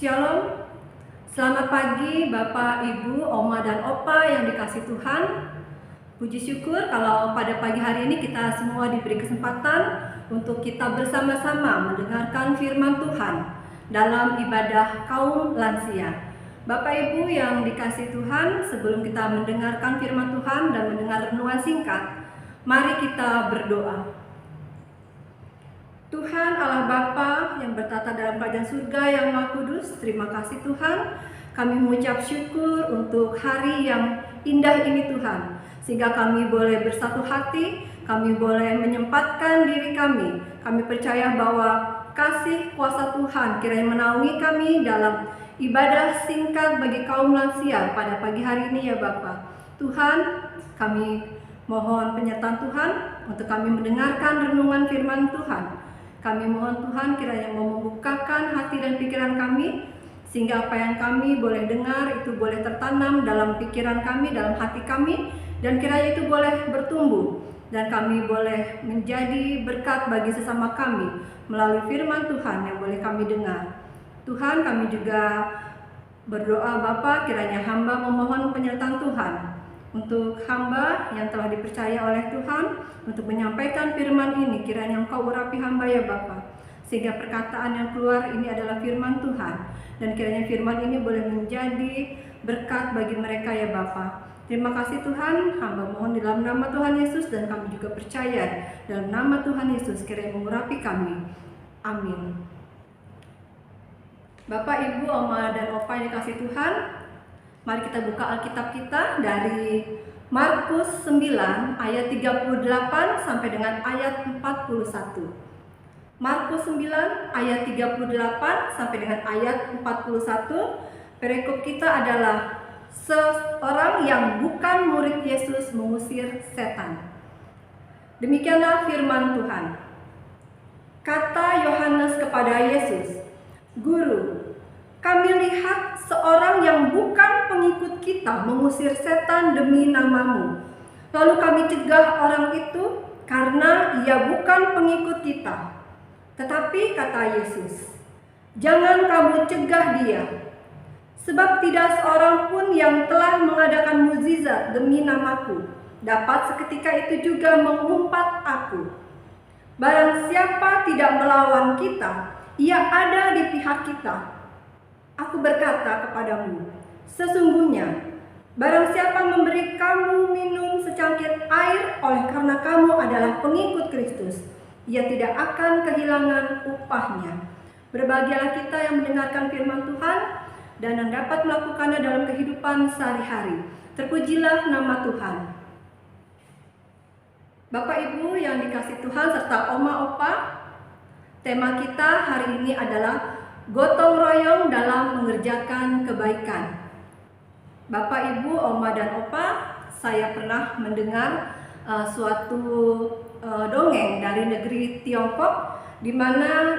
Shalom, selamat pagi Bapak, Ibu, Oma, dan Opa yang dikasih Tuhan. Puji syukur kalau pada pagi hari ini kita semua diberi kesempatan untuk kita bersama-sama mendengarkan firman Tuhan dalam ibadah kaum lansia. Bapak Ibu yang dikasih Tuhan, sebelum kita mendengarkan firman Tuhan dan mendengar renungan singkat, mari kita berdoa. Tuhan Allah Bapa yang bertata dalam kerajaan surga yang Maha Kudus, terima kasih Tuhan. Kami mengucap syukur untuk hari yang indah ini Tuhan, sehingga kami boleh bersatu hati, kami boleh menyempatkan diri kami. Kami percaya bahwa kasih kuasa Tuhan kiranya menaungi kami dalam ibadah singkat bagi kaum lansia pada pagi hari ini ya Bapa. Tuhan, kami mohon penyertaan Tuhan untuk kami mendengarkan renungan firman Tuhan. Kami mohon Tuhan kiranya membukakan hati dan pikiran kami, sehingga apa yang kami boleh dengar itu boleh tertanam dalam pikiran kami, dalam hati kami, dan kiranya itu boleh bertumbuh, dan kami boleh menjadi berkat bagi sesama kami melalui firman Tuhan yang boleh kami dengar. Tuhan, kami juga berdoa Bapa, kiranya hamba memohon penyertaan Tuhan untuk hamba yang telah dipercaya oleh Tuhan untuk menyampaikan firman ini. Kiranya Engkau urapi hamba ya Bapa, sehingga perkataan yang keluar ini adalah firman Tuhan, dan kiranya firman ini boleh menjadi berkat bagi mereka ya Bapa. Terima kasih Tuhan, hamba mohon di dalam nama Tuhan Yesus, dan kami juga percaya dalam nama Tuhan Yesus kiranya mengurapi kami. Amin. Bapak, Ibu, Oma, dan Opa yang dikasih Tuhan, mari kita buka Alkitab kita dari Markus 9 ayat 38 sampai dengan ayat 41. Markus 9 ayat 38 sampai dengan ayat 41. Perikop kita adalah seorang yang bukan murid Yesus mengusir setan. Demikianlah firman Tuhan. Kata Yohanes kepada Yesus, "Guru, kami lihat seorang yang bukan pengikut kita mengusir setan demi nama-Mu. Lalu kami cegah orang itu karena ia bukan pengikut kita." Tetapi kata Yesus, "Jangan kamu cegah dia, sebab tidak seorang pun yang telah mengadakan mukjizat demi nama-Ku dapat seketika itu juga mengumpat Aku. Barang siapa tidak melawan kita, ia ada di pihak kita. Aku berkata kepadamu, sesungguhnya barang siapa memberi kamu minum secangkir air oleh karena kamu adalah pengikut Kristus, ia tidak akan kehilangan upahnya." Berbahagialah kita yang mendengarkan firman Tuhan dan yang dapat melakukannya dalam kehidupan sehari-hari. Terpujilah nama Tuhan. Bapak Ibu yang dikasih Tuhan serta Oma Opa, tema kita hari ini adalah gotong royong dalam mengerjakan kebaikan. Bapak, Ibu, Oma, dan Opa, saya pernah mendengar suatu dongeng dari negeri Tiongkok, di mana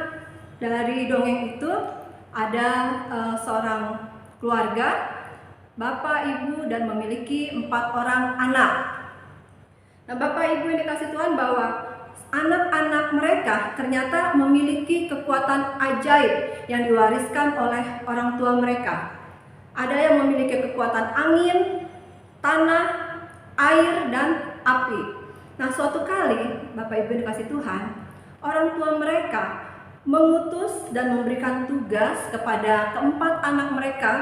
dari dongeng itu ada seorang keluarga, Bapak, Ibu, dan memiliki 4 orang anak. Nah, Bapak Ibu yang dikasih Tuhan, bahwa anak-anak mereka ternyata memiliki kekuatan ajaib yang diwariskan oleh orang tua mereka. Ada yang memiliki kekuatan angin, tanah, air, dan api. Nah, suatu kali Bapak Ibu yang dikasih Tuhan, orang tua mereka mengutus dan memberikan tugas kepada keempat anak mereka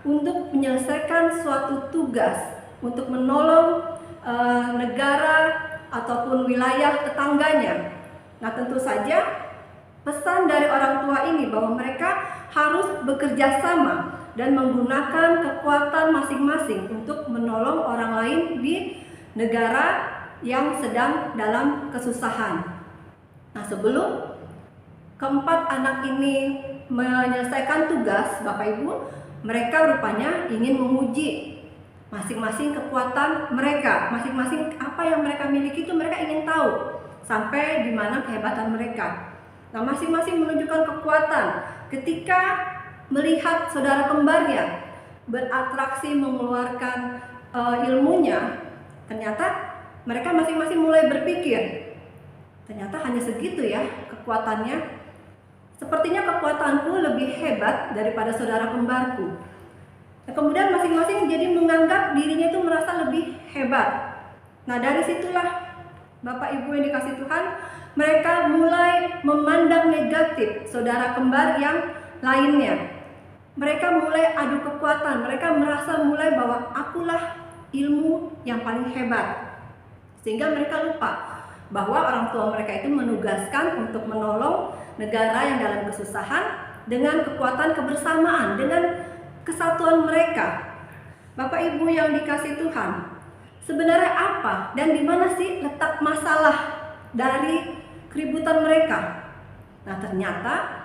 untuk menyelesaikan suatu tugas untuk menolong negara ataupun wilayah tetangganya. Nah, tentu saja pesan dari orang tua ini bahwa mereka harus bekerja sama dan menggunakan kekuatan masing-masing untuk menolong orang lain di negara yang sedang dalam kesusahan. Nah, sebelum keempat anak ini menyelesaikan tugas, Bapak Ibu, mereka rupanya ingin menguji masing-masing kekuatan mereka, masing-masing apa yang mereka miliki itu mereka ingin tahu sampai di mana kehebatan mereka. Nah, masing-masing menunjukkan kekuatan. Ketika melihat saudara kembarnya beratraksi mengeluarkan ilmunya, ternyata mereka masing-masing mulai berpikir, ternyata hanya segitu ya kekuatannya. Sepertinya kekuatanku lebih hebat daripada saudara kembarku. Nah, kemudian masing-masing jadi menganggap dirinya itu merasa lebih hebat. Nah, dari situlah Bapak Ibu yang dikasih Tuhan, mereka mulai memandang negatif saudara kembar yang lainnya. Mereka mulai adu kekuatan, mereka merasa mulai bahwa akulah ilmu yang paling hebat. Sehingga mereka lupa bahwa orang tua mereka itu menugaskan untuk menolong negara yang dalam kesusahan dengan kekuatan kebersamaan, dengan kesatuan mereka. Bapak Ibu yang dikasih Tuhan, sebenarnya apa dan di mana sih letak masalah dari keributan mereka? Nah, ternyata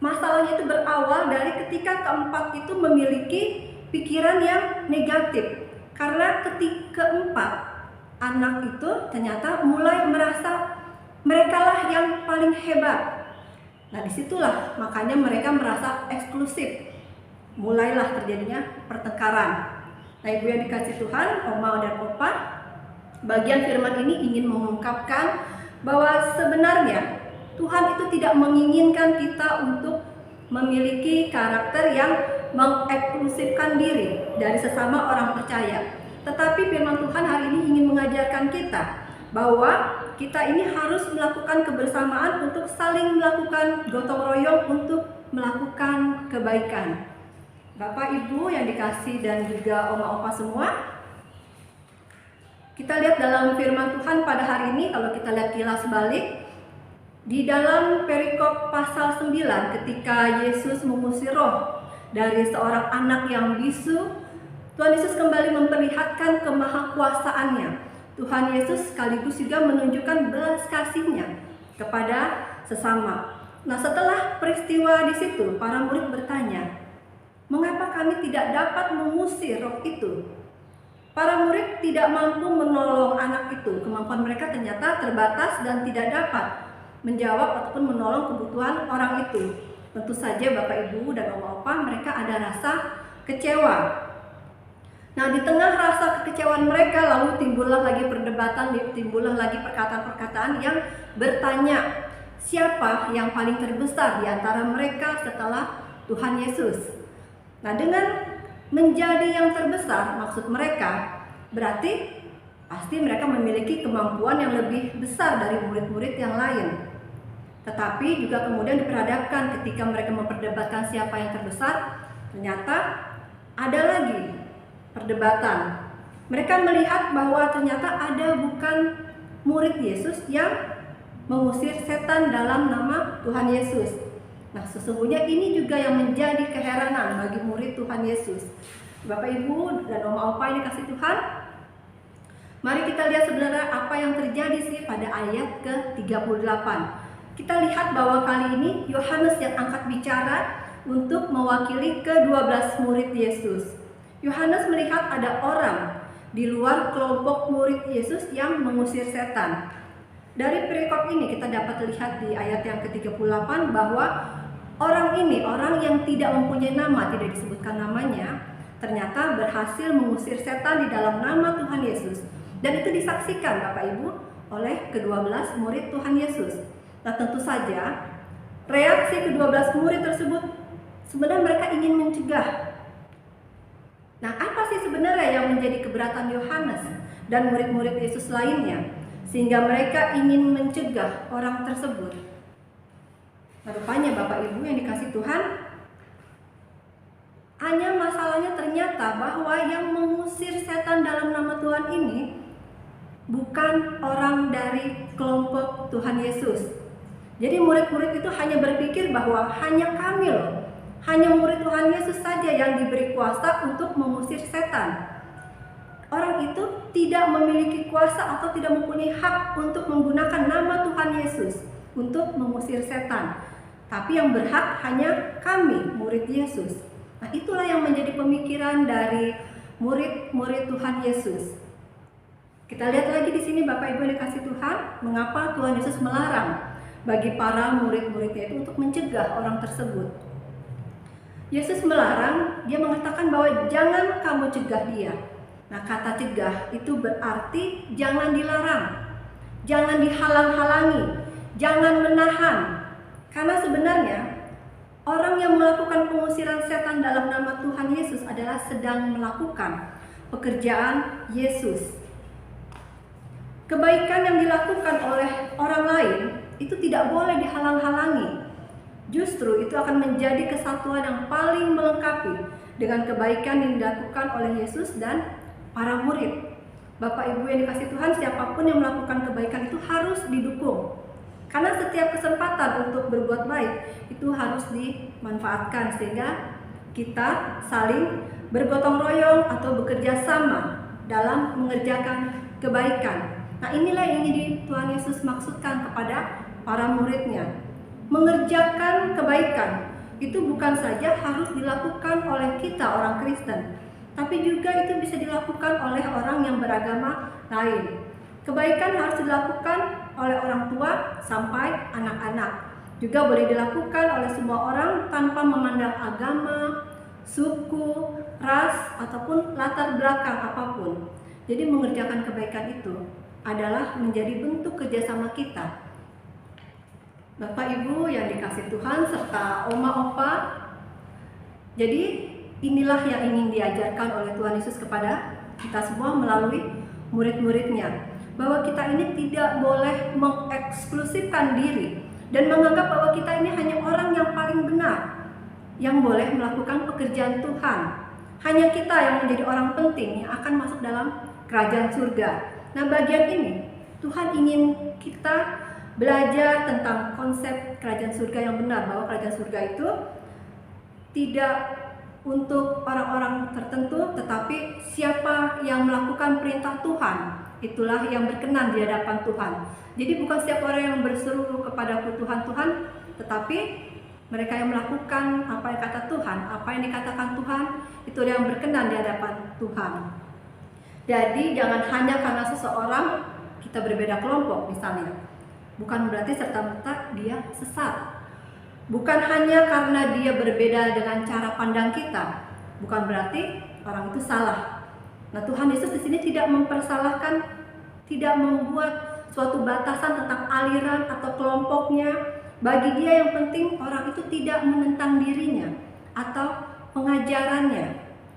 masalahnya itu berawal dari ketika keempat itu memiliki pikiran yang negatif. Karena keempat anak itu ternyata mulai merasa merekalah yang paling hebat. Nah, disitulah makanya mereka merasa eksklusif. Mulailah terjadinya pertengkaran. Nah, Ibu yang dikasih Tuhan, Oma dan Opa, bagian firman ini ingin mengungkapkan bahwa sebenarnya Tuhan itu tidak menginginkan kita untuk memiliki karakter yang mengeksklusifkan diri dari sesama orang percaya. Tetapi firman Tuhan hari ini ingin mengajarkan kita bahwa kita ini harus melakukan kebersamaan untuk saling melakukan gotong royong untuk melakukan kebaikan. Bapak Ibu yang dikasih dan juga Oma Opa semua, kita lihat dalam firman Tuhan pada hari ini, kalau kita lihat kilas balik, di dalam perikop pasal 9 ketika Yesus mengusir roh dari seorang anak yang bisu, Tuhan Yesus kembali memperlihatkan kemahakuasaannya. Tuhan Yesus sekaligus juga menunjukkan belas kasih-Nya kepada sesama. Nah, setelah peristiwa di situ, para murid bertanya, "Mengapa kami tidak dapat mengusir roh itu?" Para murid tidak mampu menolong anak itu. Kemampuan mereka ternyata terbatas dan tidak dapat menjawab ataupun menolong kebutuhan orang itu. Tentu saja Bapak Ibu dan Oma Opa, mereka ada rasa kecewa. Nah, di tengah rasa kekecewaan mereka lalu timbullah lagi perdebatan, timbullah lagi perkataan-perkataan yang bertanya, siapa yang paling terbesar di antara mereka setelah Tuhan Yesus? Nah, dengan menjadi yang terbesar, maksud mereka berarti pasti mereka memiliki kemampuan yang lebih besar dari murid-murid yang lain. Tetapi juga kemudian diperhadapkan ketika mereka memperdebatkan siapa yang terbesar, ternyata ada lagi perdebatan. Mereka melihat bahwa ternyata ada bukan murid Yesus yang mengusir setan dalam nama Tuhan Yesus. Nah, sesungguhnya ini juga yang menjadi keheranan bagi murid Tuhan Yesus. Bapak Ibu dan Oma Opa ini kasih Tuhan, mari kita lihat sebenarnya apa yang terjadi sih pada ayat ke-38. Kita lihat bahwa kali ini Yohanes yang angkat bicara untuk mewakili ke-12 murid Yesus. Yohanes melihat ada orang di luar kelompok murid Yesus yang mengusir setan. Dari perikop ini kita dapat lihat di ayat yang ke-38 bahwa orang ini, orang yang tidak mempunyai nama, tidak disebutkan namanya, ternyata berhasil mengusir setan di dalam nama Tuhan Yesus. Dan itu disaksikan Bapak Ibu oleh ke-12 murid Tuhan Yesus. Nah, tentu saja reaksi ke-12 murid tersebut sebenarnya mereka ingin mencegah. Nah, apa sih sebenarnya yang menjadi keberatan Yohanes dan murid-murid Yesus lainnya sehingga mereka ingin mencegah orang tersebut? Nah, rupanya Bapak Ibu yang dikasih Tuhan, hanya masalahnya ternyata bahwa yang mengusir setan dalam nama Tuhan ini bukan orang dari kelompok Tuhan Yesus. Jadi murid-murid itu hanya berpikir bahwa hanya kami loh, hanya murid Tuhan Yesus saja yang diberi kuasa untuk mengusir setan. Orang itu tidak memiliki kuasa atau tidak mempunyai hak untuk menggunakan nama Tuhan Yesus untuk mengusir setan. Tapi yang berhak hanya kami, murid Yesus. Nah, itulah yang menjadi pemikiran dari murid-murid Tuhan Yesus. Kita lihat lagi di sini Bapak Ibu yang dikasih Tuhan, mengapa Tuhan Yesus melarang bagi para murid-muridnya itu untuk mencegah orang tersebut. Yesus melarang, dia mengatakan bahwa jangan kamu cegah dia. Nah, kata cegah itu berarti jangan dilarang, jangan dihalang-halangi, jangan menahan. Karena sebenarnya orang yang melakukan pengusiran setan dalam nama Tuhan Yesus adalah sedang melakukan pekerjaan Yesus. Kebaikan yang dilakukan oleh orang lain itu tidak boleh dihalang-halangi. Justru itu akan menjadi kesatuan yang paling melengkapi dengan kebaikan yang dilakukan oleh Yesus dan para murid. Bapak Ibu yang dikasihi Tuhan, siapapun yang melakukan kebaikan itu harus didukung. Karena setiap kesempatan untuk berbuat baik itu harus dimanfaatkan sehingga kita saling bergotong royong atau bekerja sama dalam mengerjakan kebaikan. Nah, inilah yang ingin Tuhan Yesus maksudkan kepada para muridnya. Mengerjakan kebaikan itu bukan saja harus dilakukan oleh kita orang Kristen, tapi juga itu bisa dilakukan oleh orang yang beragama lain. Kebaikan harus dilakukan oleh orang tua sampai anak-anak. Juga boleh dilakukan oleh semua orang tanpa memandang agama, suku, ras, ataupun latar belakang apapun. Jadi mengerjakan kebaikan itu adalah menjadi bentuk kerjasama kita. Bapak Ibu yang dikasihi Tuhan serta oma opa, jadi inilah yang ingin diajarkan oleh Tuhan Yesus kepada kita semua melalui murid-muridnya, bahwa kita ini tidak boleh mengeksklusifkan diri dan menganggap bahwa kita ini hanya orang yang paling benar yang boleh melakukan pekerjaan Tuhan. Hanya kita yang menjadi orang penting yang akan masuk dalam kerajaan surga. Nah, bagian ini Tuhan ingin kita belajar tentang konsep kerajaan surga yang benar, bahwa kerajaan surga itu tidak untuk orang-orang tertentu, tetapi siapa yang melakukan perintah Tuhan, itulah yang berkenan di hadapan Tuhan. Jadi bukan setiap orang yang berseru kepada Tuhan, Tuhan, tetapi mereka yang melakukan apa yang kata Tuhan, apa yang dikatakan Tuhan, itu yang berkenan di hadapan Tuhan. Jadi jangan hanya karena seseorang kita berbeda kelompok misalnya, bukan berarti serta-merta dia sesat. Bukan hanya karena dia berbeda dengan cara pandang kita, bukan berarti orang itu salah. Nah, Tuhan Yesus di sini tidak mempersalahkan, tidak membuat suatu batasan tentang aliran atau kelompoknya. Bagi dia yang penting orang itu tidak menentang dirinya atau pengajarannya.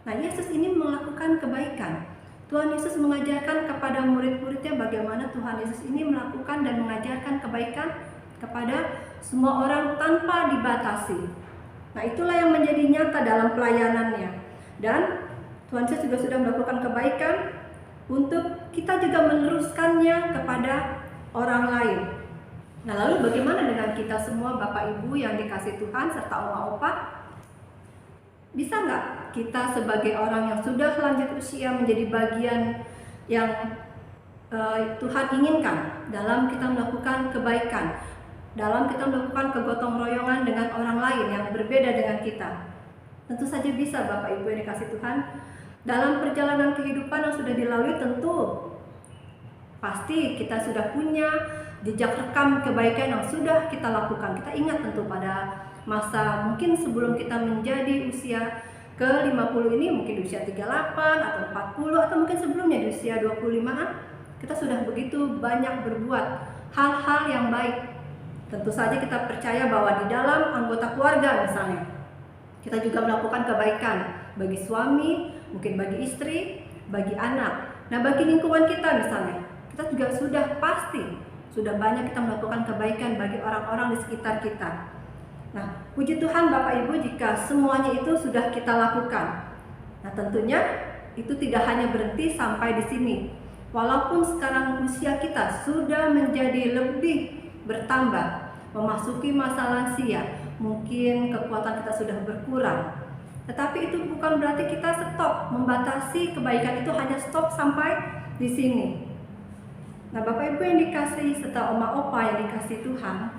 Nah, Yesus ini melakukan kebaikan. Tuhan Yesus mengajarkan kepada murid-muridnya bagaimana Tuhan Yesus ini melakukan dan mengajarkan kebaikan kepada semua orang tanpa dibatasi. Nah, itulah yang menjadi nyata dalam pelayanannya. Dan Tuhan Yesus juga sudah melakukan kebaikan untuk kita juga meneruskannya kepada orang lain. Nah, lalu bagaimana dengan kita semua Bapak Ibu yang dikasihi Tuhan serta oma opa? Bisa nggak kita sebagai orang yang sudah lanjut usia menjadi bagian yang Tuhan inginkan dalam kita melakukan kebaikan, dalam kita melakukan kegotong royongan dengan orang lain yang berbeda dengan kita? Tentu saja bisa Bapak Ibu yang dikasihi Tuhan. Dalam perjalanan kehidupan yang sudah dilalui tentu pasti kita sudah punya jejak rekam kebaikan yang sudah kita lakukan. Kita ingat tentu pada masa mungkin sebelum kita menjadi usia ke-50 ini, mungkin di usia 38 atau 40 atau mungkin sebelumnya di usia 25-an, kita sudah begitu banyak berbuat hal-hal yang baik. Tentu saja kita percaya bahwa di dalam anggota keluarga misalnya, kita juga melakukan kebaikan bagi suami, mungkin bagi istri, bagi anak. Nah, bagi lingkungan kita misalnya, kita juga sudah banyak kita melakukan kebaikan bagi orang-orang di sekitar kita. Nah, puji Tuhan Bapak Ibu jika semuanya itu sudah kita lakukan. Nah, tentunya itu tidak hanya berhenti sampai di sini. Walaupun sekarang usia kita sudah menjadi lebih bertambah, memasuki masa lansia, mungkin kekuatan kita sudah berkurang. Tetapi itu bukan berarti kita stop, membatasi kebaikan itu hanya stop sampai di sini. Nah, Bapak Ibu yang dikasihi serta oma opa yang dikasihi Tuhan,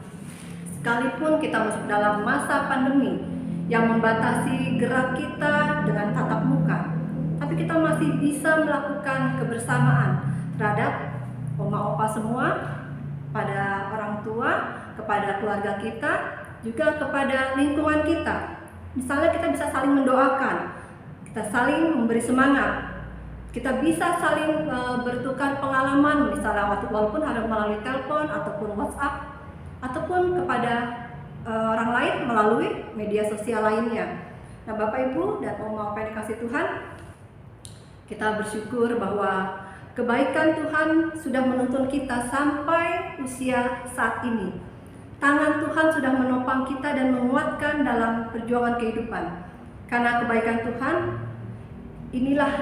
sekalipun kita masuk dalam masa pandemi yang membatasi gerak kita dengan tatap muka, tapi kita masih bisa melakukan kebersamaan terhadap oma opa semua, pada orang tua, kepada keluarga kita, juga kepada lingkungan kita. Misalnya kita bisa saling mendoakan, kita saling memberi semangat, kita bisa saling bertukar pengalaman, misalnya walaupun harus melalui telepon ataupun WhatsApp, ataupun kepada orang lain melalui media sosial lainnya. Nah, Bapak Ibu dan Oma Opa yang dikasih Tuhan, kita bersyukur bahwa kebaikan Tuhan sudah menuntun kita sampai usia saat ini. Tangan Tuhan sudah menopang kita dan menguatkan dalam perjuangan kehidupan. Karena kebaikan Tuhan, inilah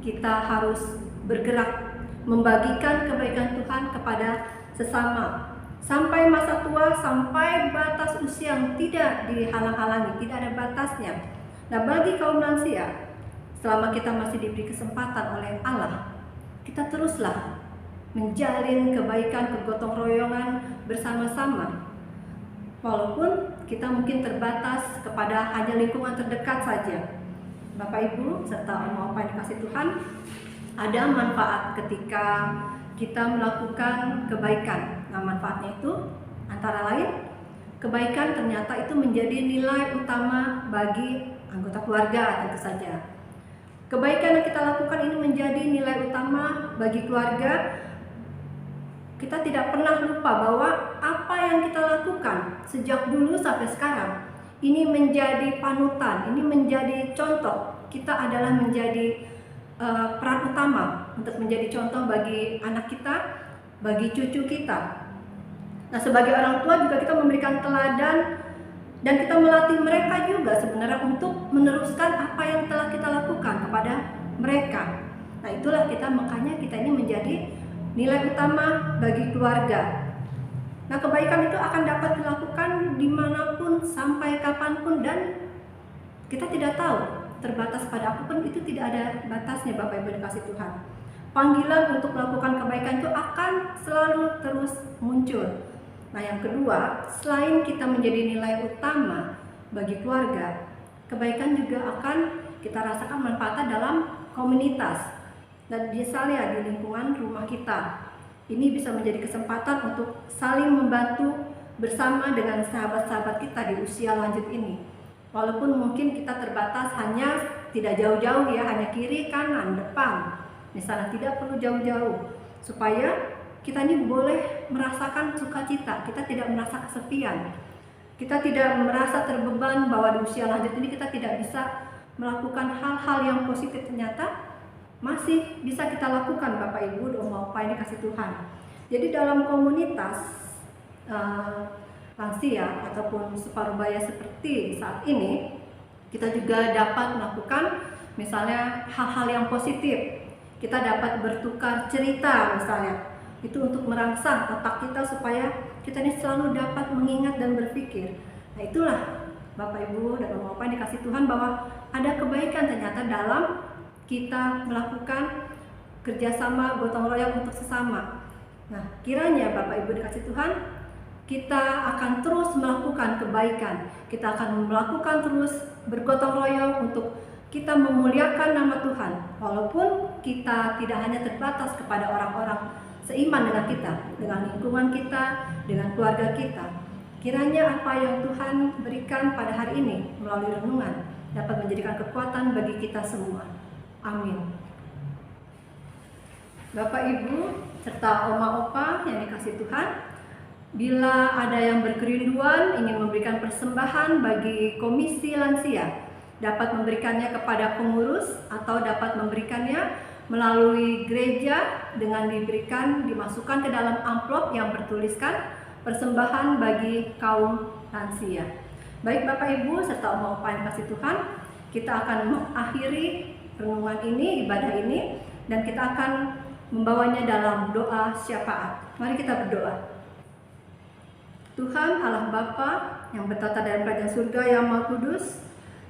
kita harus bergerak membagikan kebaikan Tuhan kepada sesama. Sampai masa tua, sampai batas usia yang tidak dihalang-halangi, tidak ada batasnya. Nah, bagi kaum lansia, selama kita masih diberi kesempatan oleh Allah, kita teruslah menjalin kebaikan, kegotong royongan bersama-sama. Walaupun kita mungkin terbatas kepada hanya lingkungan terdekat saja. Bapak Ibu serta Oma Opa yang dikasih Tuhan, ada manfaat ketika kita melakukan kebaikan. Nah, manfaatnya itu antara lain, kebaikan ternyata itu menjadi nilai utama bagi anggota keluarga tentu saja. Kebaikan yang kita lakukan ini menjadi nilai utama bagi keluarga. Kita tidak pernah lupa bahwa apa yang kita lakukan sejak dulu sampai sekarang ini menjadi panutan, ini menjadi contoh. Kita adalah menjadi peran utama untuk menjadi contoh bagi anak kita, bagi cucu kita. Nah, sebagai orang tua juga kita memberikan teladan dan kita melatih mereka juga sebenarnya untuk meneruskan apa yang telah kita lakukan kepada mereka. Nah, itulah makanya kita ini menjadi nilai utama bagi keluarga. Nah, kebaikan itu akan dapat dilakukan dimanapun, sampai kapanpun, dan kita tidak tahu, terbatas pada apapun itu tidak ada batasnya Bapak Ibu dikasih Tuhan. Panggilan untuk melakukan kebaikan itu akan selalu terus muncul. Nah, yang kedua, selain kita menjadi nilai utama bagi keluarga, kebaikan juga akan kita rasakan manfaatnya dalam komunitas. Dan misalnya di lingkungan rumah kita, ini bisa menjadi kesempatan untuk saling membantu bersama dengan sahabat-sahabat kita di usia lanjut ini. Walaupun mungkin kita terbatas hanya tidak jauh-jauh ya, hanya kiri, kanan, depan. Misalnya tidak perlu jauh-jauh, supaya kita ini boleh merasakan sukacita, kita tidak merasa kesepian. Kita tidak merasa terbeban bahwa di usia lanjut ini kita tidak bisa melakukan hal-hal yang positif, ternyata masih bisa kita lakukan Bapak Ibu dan Oma Opa yang dikasih Tuhan. Jadi dalam komunitas lansia ataupun separuh baya seperti saat ini, kita juga dapat melakukan misalnya hal-hal yang positif. Kita dapat bertukar cerita misalnya, itu untuk merangsang otak kita supaya kita ini selalu dapat mengingat dan berpikir. Nah, itulah Bapak Ibu dan Oma Opa yang dikasih Tuhan, bahwa ada kebaikan ternyata dalam kita melakukan kerjasama gotong royong untuk sesama. Nah, kiranya Bapak Ibu dikasih Tuhan, kita akan terus melakukan kebaikan. Kita akan melakukan terus bergotong royong untuk kita memuliakan nama Tuhan. Walaupun kita tidak hanya terbatas kepada orang-orang seiman dengan kita, dengan lingkungan kita, dengan keluarga kita. Kiranya apa yang Tuhan berikan pada hari ini melalui renungan dapat menjadikan kekuatan bagi kita semua. Amin. Bapak Ibu serta Oma Opa yang dikasih Tuhan, bila ada yang berkerinduan ingin memberikan persembahan bagi komisi lansia, dapat memberikannya kepada pengurus atau dapat memberikannya melalui gereja dengan dimasukkan ke dalam amplop yang bertuliskan persembahan bagi kaum lansia. Baik Bapak Ibu serta Oma Opa yang dikasih Tuhan, kita akan mengakhiri renungan ini, ibadah ini, dan kita akan membawanya dalam doa syafaat. Mari kita berdoa. Tuhan Allah Bapa yang bertata dalam kerajaan surga yang Maha Kudus,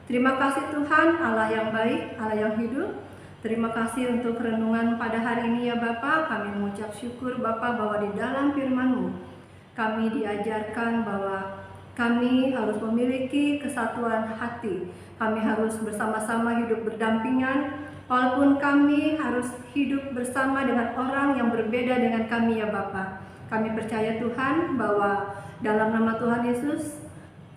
terima kasih Tuhan Allah yang baik, Allah yang hidup. Terima kasih untuk renungan pada hari ini ya Bapa. Kami mengucap syukur Bapa bahwa di dalam firman-Mu kami diajarkan bahwa kami harus memiliki kesatuan hati. Kami harus bersama-sama hidup berdampingan, walaupun kami harus hidup bersama dengan orang yang berbeda dengan kami ya Bapa. Kami percaya Tuhan bahwa dalam nama Tuhan Yesus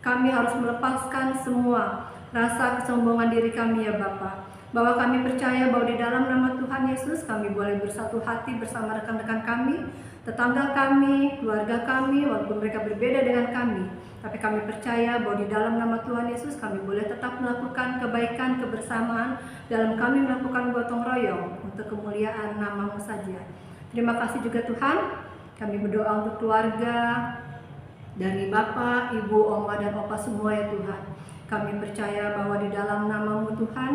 kami harus melepaskan semua rasa kesombongan diri kami ya Bapa. Bahwa kami percaya bahwa di dalam nama Tuhan Yesus kami boleh bersatu hati bersama rekan-rekan kami, tetangga kami, keluarga kami, walaupun mereka berbeda dengan kami. Tapi kami percaya bahwa di dalam nama Tuhan Yesus kami boleh tetap melakukan kebaikan, kebersamaan dalam kami melakukan gotong royong untuk kemuliaan nama-Mu saja. Terima kasih juga Tuhan, kami berdoa untuk keluarga, dari Bapak, Ibu, Oma, dan Opa semua ya Tuhan. Kami percaya bahwa di dalam nama-Mu Tuhan,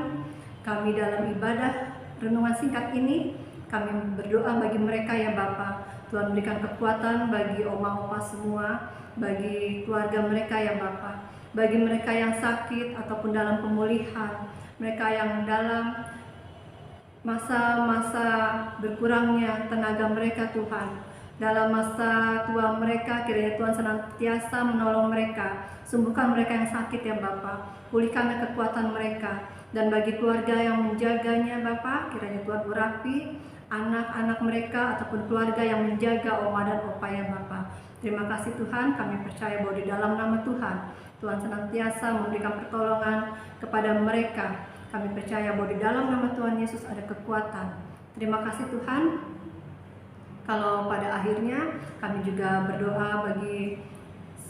kami dalam ibadah renungan singkat ini, kami berdoa bagi mereka ya Bapak. Tuhan berikan kekuatan bagi Oma, Opa semua, bagi keluarga mereka ya Bapak. Bagi mereka yang sakit ataupun dalam pemulihan, mereka yang dalam masa-masa berkurangnya tenaga mereka Tuhan. Dalam masa tua mereka, kiranya Tuhan senantiasa menolong mereka. Sembuhkan mereka yang sakit ya Bapak. Pulihkan kekuatan mereka. Dan bagi keluarga yang menjaganya Bapak, kiranya Tuhan urapi anak-anak mereka ataupun keluarga yang menjaga Oma dan Opa ya Bapak. Terima kasih Tuhan, kami percaya bahwa di dalam nama Tuhan, Tuhan senantiasa memberikan pertolongan kepada mereka. Kami percaya bahwa di dalam nama Tuhan Yesus ada kekuatan. Terima kasih Tuhan. Kalau pada akhirnya kami juga berdoa bagi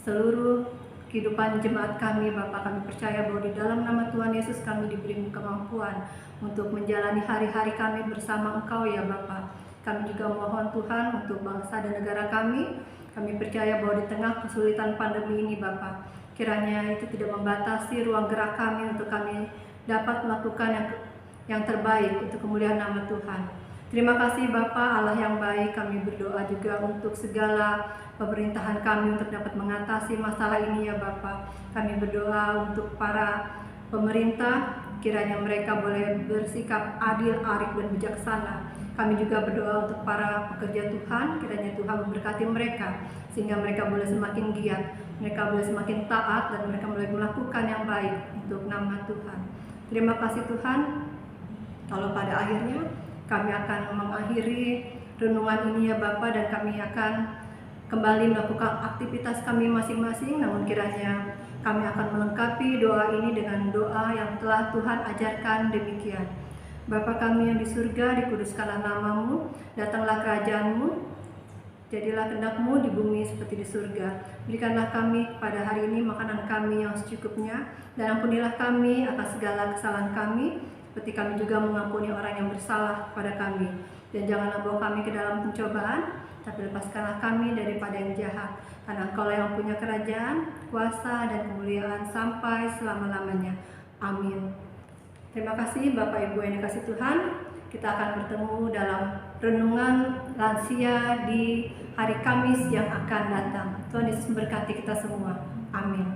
seluruh kehidupan jemaat kami Bapak. Kami percaya bahwa di dalam nama Tuhan Yesus kami diberi kemampuan untuk menjalani hari-hari kami bersama Engkau ya Bapak. Kami juga mohon Tuhan untuk bangsa dan negara kami. Kami percaya bahwa di tengah kesulitan pandemi ini Bapak, kiranya itu tidak membatasi ruang gerak kami untuk kami dapat melakukan yang terbaik untuk kemuliaan nama Tuhan. Terima kasih Bapak Allah yang baik, kami berdoa juga untuk segala pemerintahan kami untuk dapat mengatasi masalah ini ya Bapak. Kami berdoa untuk para pemerintah, kiranya mereka boleh bersikap adil, arif, dan bijaksana. Kami juga berdoa untuk para pekerja Tuhan, kiranya Tuhan memberkati mereka, sehingga mereka boleh semakin giat, mereka boleh semakin taat, dan mereka boleh melakukan yang baik untuk nama Tuhan. Terima kasih Tuhan, kalau pada akhirnya kami akan mengakhiri renungan ini ya Bapak, dan kami akan kembali melakukan aktivitas kami masing-masing. Namun kiranya kami akan melengkapi doa ini dengan doa yang telah Tuhan ajarkan demikian. Bapa kami yang di surga, dikuduskanlah nama-Mu, datanglah kerajaan-Mu, jadilah kehendak-Mu di bumi seperti di surga. Berikanlah kami pada hari ini makanan kami yang secukupnya, dan ampunilah kami atas segala kesalahan kami, seperti kami juga mengampuni orang yang bersalah pada kami. Dan janganlah bawa kami ke dalam pencobaan, tapi lepaskanlah kami daripada yang jahat. Karena Engkau yang punya kerajaan, kuasa, dan kemuliaan sampai selama-lamanya. Amin. Terima kasih Bapak Ibu yang dikasihi Tuhan. Kita akan bertemu dalam renungan lansia di hari Kamis yang akan datang. Tuhan Yesus memberkati kita semua. Amin.